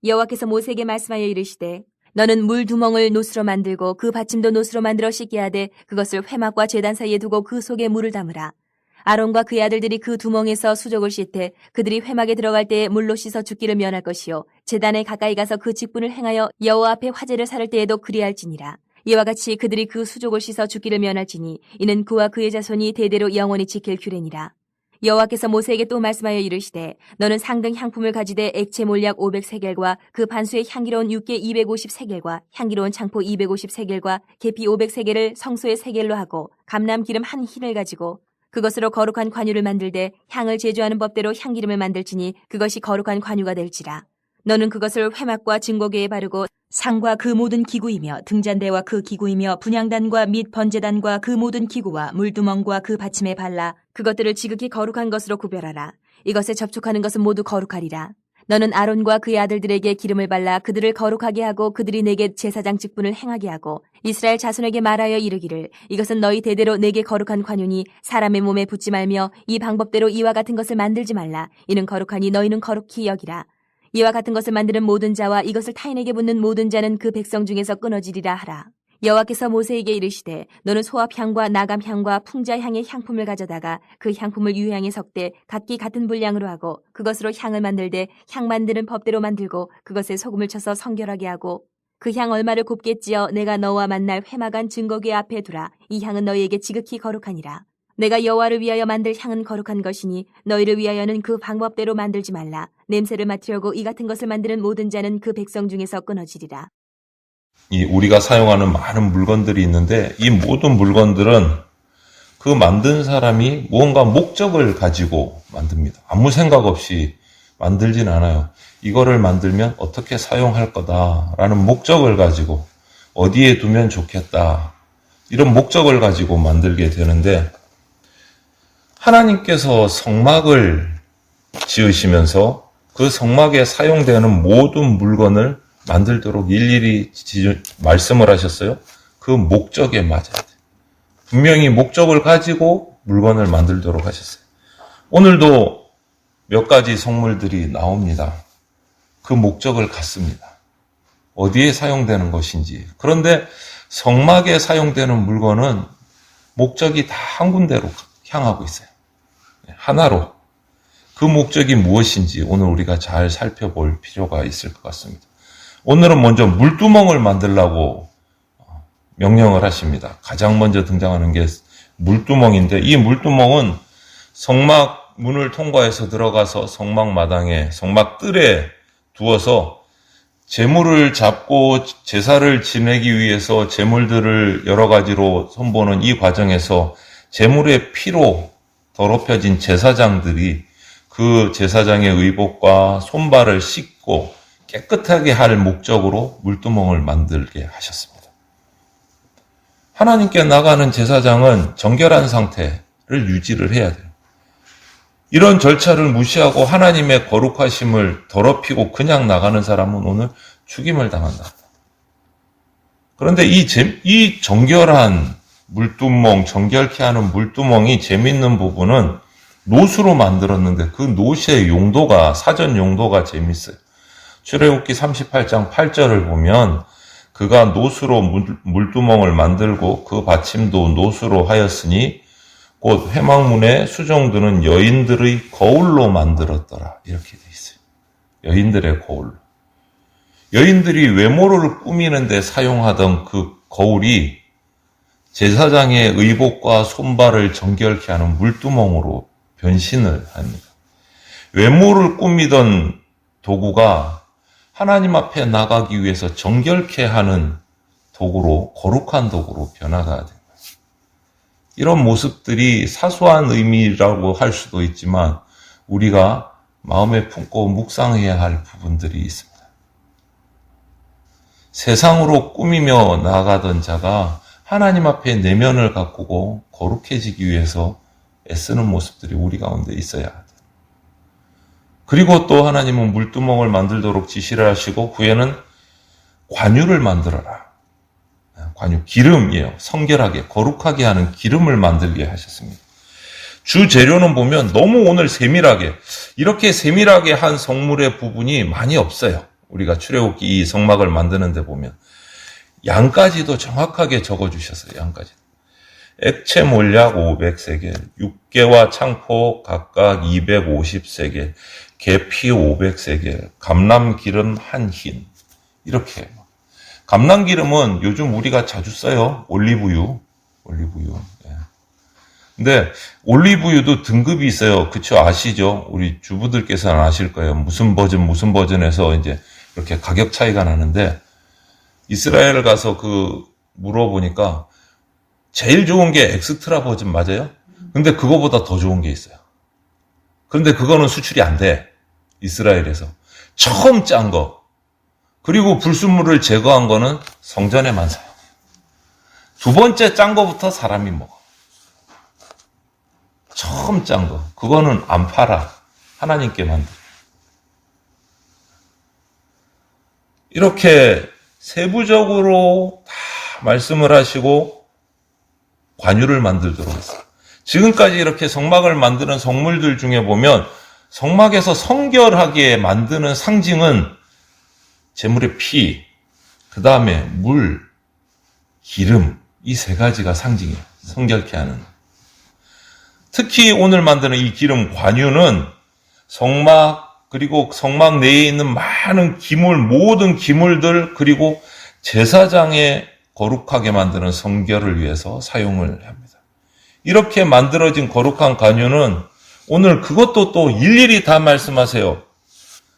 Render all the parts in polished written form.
여호와께서 모세에게 말씀하여 이르시되 너는 물 두멍을 노수로 만들고 그 받침도 노수로 만들어 씻게 하되 그것을 회막과 제단 사이에 두고 그 속에 물을 담으라. 아론과 그의 아들들이 그 두멍에서 수족을 씻되 그들이 회막에 들어갈 때에 물로 씻어 죽기를 면할 것이요 제단에 가까이 가서 그 직분을 행하여 여호와 앞에 화제를 살을 때에도 그리할지니라. 이와 같이 그들이 그 수족을 씻어 죽기를 면할지니 이는 그와 그의 자손이 대대로 영원히 지킬 규례니라. 여호와께서 모세에게 또 말씀하여 이르시되 너는 상등 향품을 가지되 액체 몰약 500세겔과 그 반수의 향기로운 육개 250세겔과 향기로운 창포 250세겔과 계피 500세겔을 성소의 세겔로 하고 감람 기름 한 흰을 가지고 그것으로 거룩한 관유를 만들되 향을 제조하는 법대로 향기름을 만들지니 그것이 거룩한 관유가 될지라. 너는 그것을 회막과 증거궤에 바르고 상과 그 모든 기구이며 등잔대와 그 기구이며 분향단과 및 번제단과 그 모든 기구와 물두멍과 그 받침에 발라 그것들을 지극히 거룩한 것으로 구별하라. 이것에 접촉하는 것은 모두 거룩하리라. 너는 아론과 그의 아들들에게 기름을 발라 그들을 거룩하게 하고 그들이 내게 제사장 직분을 행하게 하고 이스라엘 자손에게 말하여 이르기를 이것은 너희 대대로 내게 거룩한 관유니 사람의 몸에 붙지 말며 이 방법대로 이와 같은 것을 만들지 말라. 이는 거룩하니 너희는 거룩히 여기라. 이와 같은 것을 만드는 모든 자와 이것을 타인에게 붙는 모든 자는 그 백성 중에서 끊어지리라 하라. 여호와께서 모세에게 이르시되 너는 소합향과 나감향과 풍자향의 향품을 가져다가 그 향품을 유향에 섞되 각기 같은 분량으로 하고 그것으로 향을 만들되 향 만드는 법대로 만들고 그것에 소금을 쳐서 성결하게 하고 그 향 얼마를 곱게 찌어 내가 너와 만날 회막안 증거궤 앞에 두라. 이 향은 너희에게 지극히 거룩하니라. 내가 여호와를 위하여 만들 향은 거룩한 것이니 너희를 위하여는 그 방법대로 만들지 말라. 냄새를 맡으려고 이 같은 것을 만드는 모든 자는 그 백성 중에서 끊어지리라. 우리가 사용하는 많은 물건들이 있는데 이 모든 물건들은 그 만든 사람이 무언가 목적을 가지고 만듭니다. 아무 생각 없이 만들진 않아요. 이거를 만들면 어떻게 사용할 거다라는 목적을 가지고 어디에 두면 좋겠다 이런 목적을 가지고 만들게 되는데 하나님께서 성막을 지으시면서 그 성막에 사용되는 모든 물건을 만들도록 일일이 말씀을 하셨어요. 그 목적에 맞아야 돼요. 분명히 목적을 가지고 물건을 만들도록 하셨어요. 오늘도 몇 가지 성물들이 나옵니다. 그 목적을 갖습니다. 어디에 사용되는 것인지. 그런데 성막에 사용되는 물건은 목적이 다 한 군데로 향하고 있어요. 하나로. 그 목적이 무엇인지 오늘 우리가 잘 살펴볼 필요가 있을 것 같습니다. 오늘은 먼저 물두멍을 만들라고 명령을 하십니다. 가장 먼저 등장하는 게 물두멍인데 이 물두멍은 성막 문을 통과해서 들어가서 성막 마당에 성막 뜰에 두어서 제물을 잡고 제사를 지내기 위해서 제물들을 여러 가지로 손보는 이 과정에서 제물의 피로 더럽혀진 제사장들이 그 제사장의 의복과 손발을 씻고 깨끗하게 할 목적으로 물두멍을 만들게 하셨습니다. 하나님께 나가는 제사장은 정결한 상태를 유지를 해야 돼요. 이런 절차를 무시하고 하나님의 거룩하심을 더럽히고 그냥 나가는 사람은 오늘 죽임을 당한다. 그런데 이 정결한 물두멍, 정결케 하는 물두멍이 재밌는 부분은 노수로 만들었는데 그 노수의 용도가, 사전 용도가 재밌어요. 출애굽기 38장 8절을 보면 그가 노수로 물두멍을 만들고 그 받침도 노수로 하였으니 곧 회막문에 수종드는 여인들의 거울로 만들었더라. 이렇게 돼 있어요. 여인들의 거울. 여인들이 외모를 꾸미는 데 사용하던 그 거울이 제사장의 의복과 손발을 정결케 하는 물두멍으로 변신을 합니다. 외모를 꾸미던 도구가 하나님 앞에 나가기 위해서 정결케 하는 도구로, 거룩한 도구로 변화가 됩니다. 이런 모습들이 사소한 의미라고 할 수도 있지만 우리가 마음에 품고 묵상해야 할 부분들이 있습니다. 세상으로 꾸미며 나아가던 자가 하나님 앞에 내면을 가꾸고 거룩해지기 위해서 애쓰는 모습들이 우리 가운데 있어야 합니다. 그리고 또 하나님은 물두멍을 만들도록 지시를 하시고 후에는 관유를 만들어라. 관유, 기름이에요. 성결하게, 거룩하게 하는 기름을 만들게 하셨습니다. 주 재료는 보면 너무 오늘 세밀하게, 이렇게 세밀하게 한 성물의 부분이 많이 없어요. 우리가 출애굽기 이 성막을 만드는 데 보면 양까지도 정확하게 적어주셨어요. 양까지. 액체 몰약 500세겔, 육개와 창포 각각 250세겔, 계피 500세겔, 감람기름 한 흰. 이렇게. 감람기름은 요즘 우리가 자주 써요. 올리브유. 예. 근데 올리브유도 등급이 있어요. 그쵸? 아시죠? 우리 주부들께서는 아실 거예요. 무슨 버전에서 이제 이렇게 가격 차이가 나는데, 이스라엘 가서 물어보니까 제일 좋은 게 엑스트라 버전 맞아요? 근데 그거보다 더 좋은 게 있어요. 그런데 그거는 수출이 안 돼. 이스라엘에서. 처음 짠 거. 그리고 불순물을 제거한 거는 성전에만 사요. 두 번째 짠 거부터 사람이 먹어. 처음 짠 거. 그거는 안 팔아. 하나님께 만들어. 이렇게 세부적으로 다 말씀을 하시고 관유를 만들도록 했어요. 지금까지 이렇게 성막을 만드는 성물들 중에 보면 성막에서 성결하게 만드는 상징은 제물의 피, 그 다음에 물, 기름, 이 세 가지가 상징이에요. 성결케 하는. 특히 오늘 만드는 이 기름 관유는 성막, 그리고 성막 내에 있는 많은 기물, 모든 기물들, 그리고 제사장의 거룩하게 만드는 성결을 위해서 사용을 합니다. 이렇게 만들어진 거룩한 관유는 오늘 그것도 또 일일이 다 말씀하세요.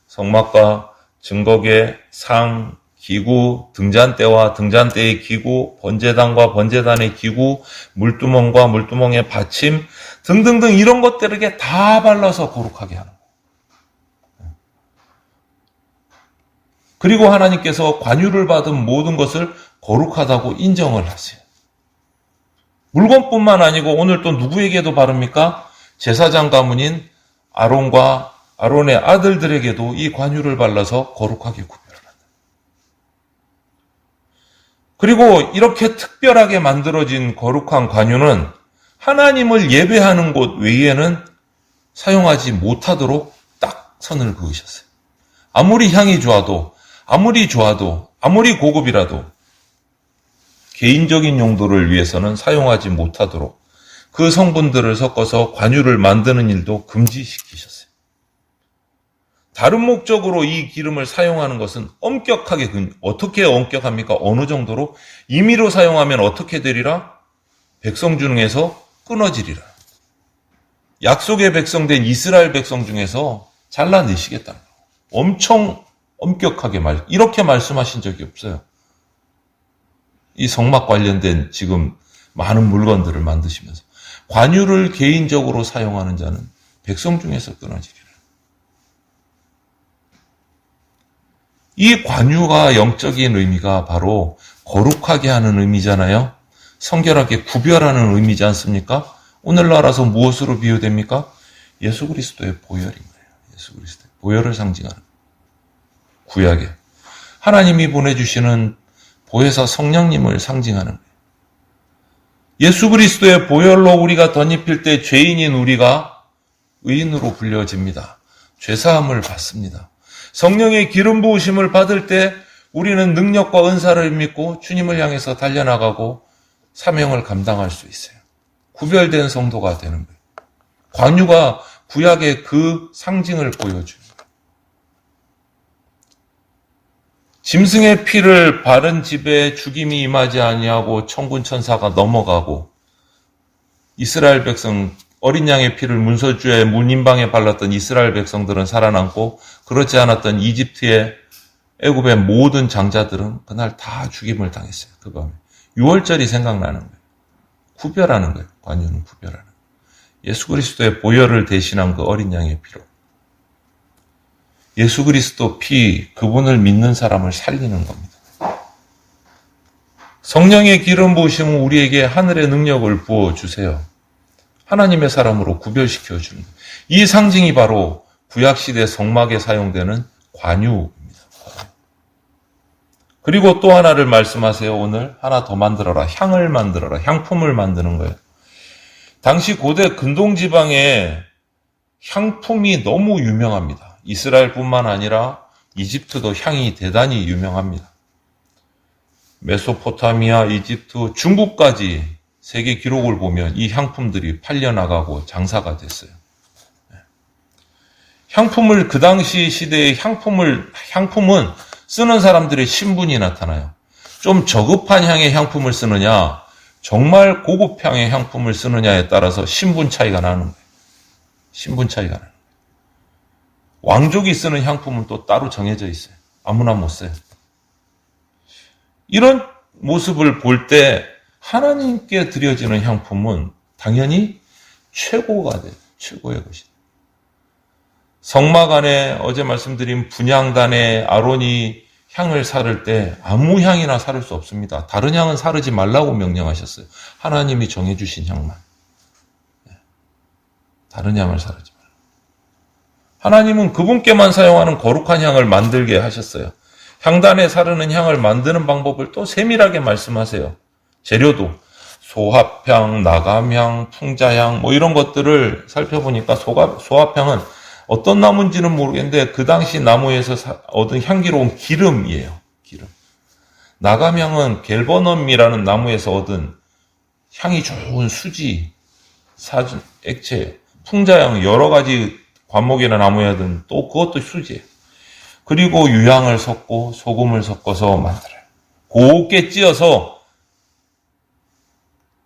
성막과 증거계, 상, 기구, 등잔대와 등잔대의 기구, 번제단과 번제단의 기구, 물두멍과 물두멍의 받침 등등등 이런 것들에게 다 발라서 거룩하게 하는 거예요. 그리고 하나님께서 관유를 받은 모든 것을 거룩하다고 인정을 하세요. 물건뿐만 아니고 오늘 또 누구에게도 바릅니까? 제사장 가문인 아론과 아론의 아들들에게도 이 관유를 발라서 거룩하게 구별한다. 그리고 이렇게 특별하게 만들어진 거룩한 관유는 하나님을 예배하는 곳 외에는 사용하지 못하도록 딱 선을 그으셨어요. 아무리 향이 좋아도, 아무리 고급이라도 개인적인 용도를 위해서는 사용하지 못하도록 그 성분들을 섞어서 관유를 만드는 일도 금지시키셨어요. 다른 목적으로 이 기름을 사용하는 것은 엄격하게, 어떻게 엄격합니까? 어느 정도로? 임의로 사용하면 어떻게 되리라? 백성 중에서 끊어지리라. 약속의 백성 된 이스라엘 백성 중에서 잘라내시겠다는 거예요. 엄청 엄격하게 이렇게 말씀하신 적이 없어요. 이 성막 관련된 지금 많은 물건들을 만드시면서 관유를 개인적으로 사용하는 자는 백성 중에서 끊어지리라. 이 관유가 영적인 의미가 바로 거룩하게 하는 의미잖아요. 성결하게 구별하는 의미지 않습니까? 오늘날아서 무엇으로 비유됩니까? 예수 그리스도의 보혈인 거예요. 예수 그리스도의 보혈을 상징하는 구약에 하나님이 보내주시는 보혜사 성령님을 상징하는 거예요. 예수 그리스도의 보혈로 우리가 덧입힐 때 죄인인 우리가 의인으로 불려집니다. 죄사함을 받습니다. 성령의 기름 부으심을 받을 때 우리는 능력과 은사를 믿고 주님을 향해서 달려나가고 사명을 감당할 수 있어요. 구별된 성도가 되는 거예요. 관유가 구약의 그 상징을 보여줘요. 짐승의 피를 바른 집에 죽임이 임하지 아니하고 천군 천사가 넘어가고 이스라엘 백성 어린 양의 피를 문설주에 문인방에 발랐던 이스라엘 백성들은 살아남고 그렇지 않았던 이집트의 애굽의 모든 장자들은 그날 다 죽임을 당했어요. 그 밤에. 6월절이 생각나는 거예요. 구별하는 거예요. 관유는 구별하는 거예요. 예수 그리스도의 보혈을 대신한 그 어린 양의 피로. 예수 그리스도 피, 그분을 믿는 사람을 살리는 겁니다. 성령의 기름 부으심은 우리에게 하늘의 능력을 부어주세요. 하나님의 사람으로 구별시켜 주는 거예요. 이 상징이 바로 구약시대 성막에 사용되는 관유입니다. 그리고 또 하나를 말씀하세요. 오늘 하나 더 만들어라. 향을 만들어라. 향품을 만드는 거예요. 당시 고대 근동지방에 향품이 너무 유명합니다. 이스라엘뿐만 아니라 이집트도 향이 대단히 유명합니다. 메소포타미아, 이집트, 중국까지 세계 기록을 보면 이 향품들이 팔려나가고 장사가 됐어요. 향품을 그 당시 시대의 향품은 쓰는 사람들의 신분이 나타나요. 좀 저급한 향의 향품을 쓰느냐, 정말 고급 향의 향품을 쓰느냐에 따라서 신분 차이가 나는 거예요. 신분 차이가 나는 거예요. 왕족이 쓰는 향품은 또 따로 정해져 있어요. 아무나 못 써요. 이런 모습을 볼 때 하나님께 드려지는 향품은 당연히 최고가 돼요. 최고의 것이다. 성막 안에 어제 말씀드린 분향단에 아론이 향을 사를 때 아무 향이나 사를 수 없습니다. 다른 향은 사르지 말라고 명령하셨어요. 하나님이 정해주신 향만. 다른 향을 사르지 말라. 하나님은 그분께만 사용하는 거룩한 향을 만들게 하셨어요. 향단에 사르는 향을 만드는 방법을 또 세밀하게 말씀하세요. 재료도 소합향, 나감향, 풍자향 이런 것들을 살펴보니까 소합향은 어떤 나무인지는 모르겠는데 그 당시 나무에서 얻은 향기로운 기름이에요. 기름. 나감향은 갤버넘이라는 나무에서 얻은 향이 좋은 수지, 액체. 풍자향 여러 가지 관목이나 나무에 얻은 또 그것도 수지예요. 그리고 유향을 섞고 소금을 섞어서 만들어요. 곱게 찧어서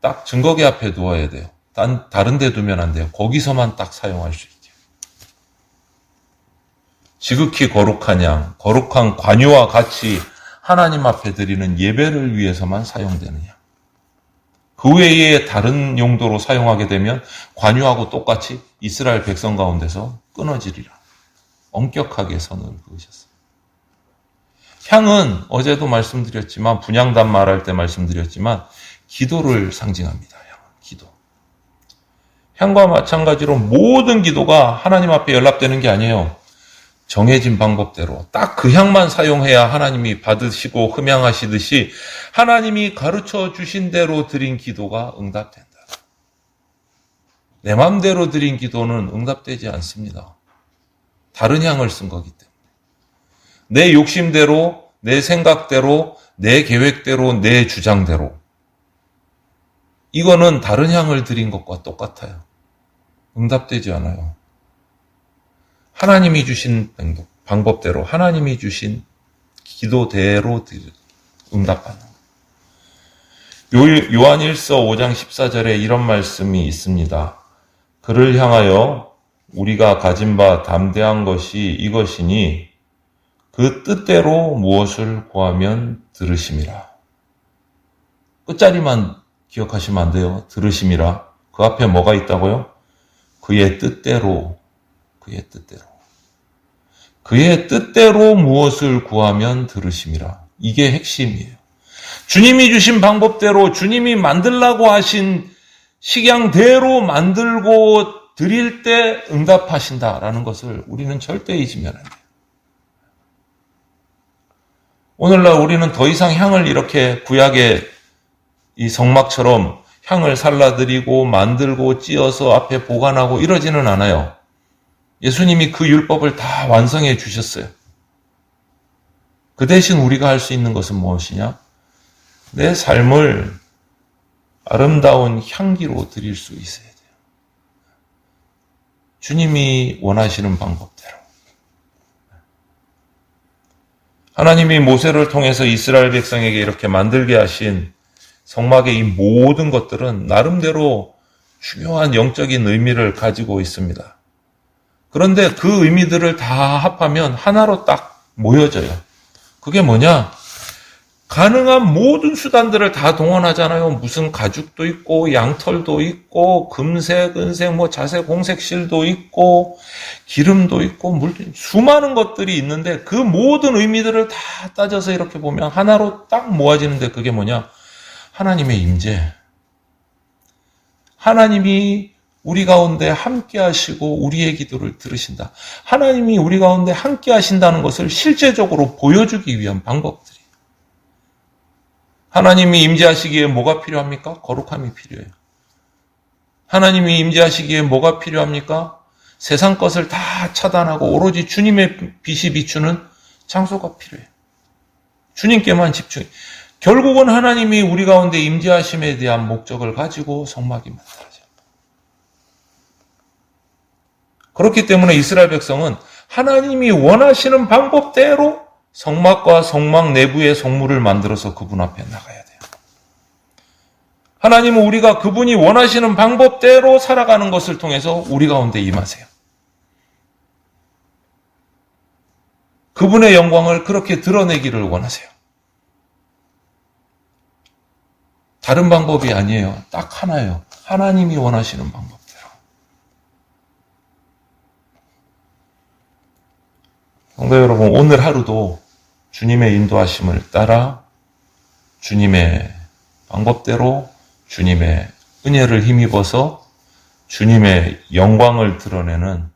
딱 증거계 앞에 두어야 돼요. 다른 데 두면 안 돼요. 거기서만 딱 사용할 수 있게. 지극히 거룩한 향, 거룩한 관유와 같이 하나님 앞에 드리는 예배를 위해서만 사용되는 향. 그 외에 다른 용도로 사용하게 되면 관유하고 똑같이 이스라엘 백성 가운데서 끊어지리라. 엄격하게 선을 그으셨어요. 향은 어제도 말씀드렸지만 분향단 말할 때 말씀드렸지만 기도를 상징합니다. 향은 기도. 향과 마찬가지로 모든 기도가 하나님 앞에 연락되는 게 아니에요. 정해진 방법대로 딱 그 향만 사용해야 하나님이 받으시고 흠양하시듯이 하나님이 가르쳐 주신 대로 드린 기도가 응답된다. 내 마음대로 드린 기도는 응답되지 않습니다. 다른 향을 쓴 거기 때문에. 내 욕심대로, 내 생각대로, 내 계획대로, 내 주장대로. 이거는 다른 향을 드린 것과 똑같아요. 응답되지 않아요. 하나님이 주신 방법대로, 하나님이 주신 기도대로 응답하는 거예요. 요한 1서 5장 14절에 이런 말씀이 있습니다. 그를 향하여 우리가 가진 바 담대한 것이 이것이니 그 뜻대로 무엇을 구하면 들으심이라. 끝자리만 기억하시면 안 돼요. 들으심이라. 그 앞에 뭐가 있다고요? 그의 뜻대로, 그의 뜻대로. 그의 뜻대로 무엇을 구하면 들으심이라. 이게 핵심이에요. 주님이 주신 방법대로 주님이 만들라고 하신 식양대로 만들고 드릴 때 응답하신다라는 것을 우리는 절대 잊으면 안 돼요. 오늘날 우리는 더 이상 향을 이렇게 구약의 이 성막처럼 향을 살라드리고 만들고 찧어서 앞에 보관하고 이러지는 않아요. 예수님이 그 율법을 다 완성해 주셨어요. 그 대신 우리가 할 수 있는 것은 무엇이냐? 내 삶을 아름다운 향기로 드릴 수 있어야 돼요. 주님이 원하시는 방법대로. 하나님이 모세를 통해서 이스라엘 백성에게 이렇게 만들게 하신 성막의 이 모든 것들은 나름대로 중요한 영적인 의미를 가지고 있습니다. 그런데 그 의미들을 다 합하면 하나로 딱 모여져요. 그게 뭐냐? 가능한 모든 수단들을 다 동원하잖아요. 무슨 가죽도 있고 양털도 있고 금색, 은색, 자색, 홍색 실도 있고 기름도 있고 물도 수많은 것들이 있는데 그 모든 의미들을 다 따져서 이렇게 보면 하나로 딱 모아지는데 그게 뭐냐? 하나님의 임재. 하나님이 우리 가운데 함께 하시고 우리의 기도를 들으신다. 하나님이 우리 가운데 함께 하신다는 것을 실제적으로 보여주기 위한 방법들이. 하나님이 임재하시기에 뭐가 필요합니까? 거룩함이 필요해요. 하나님이 임재하시기에 뭐가 필요합니까? 세상 것을 다 차단하고 오로지 주님의 빛이 비추는 장소가 필요해요. 주님께만 집중. 결국은 하나님이 우리 가운데 임재하심에 대한 목적을 가지고 성막이 만들어져요. 그렇기 때문에 이스라엘 백성은 하나님이 원하시는 방법대로 성막과 성막 내부의 성물을 만들어서 그분 앞에 나가야 돼요. 하나님은 우리가 그분이 원하시는 방법대로 살아가는 것을 통해서 우리 가운데 임하세요. 그분의 영광을 그렇게 드러내기를 원하세요. 다른 방법이 아니에요. 딱 하나예요. 하나님이 원하시는 방법대로. 성도 여러분, 오늘 하루도 주님의 인도하심을 따라 주님의 방법대로 주님의 은혜를 힘입어서 주님의 영광을 드러내는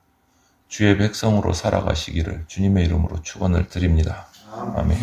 주의 백성으로 살아가시기를 주님의 이름으로 축원을 드립니다. 아멘.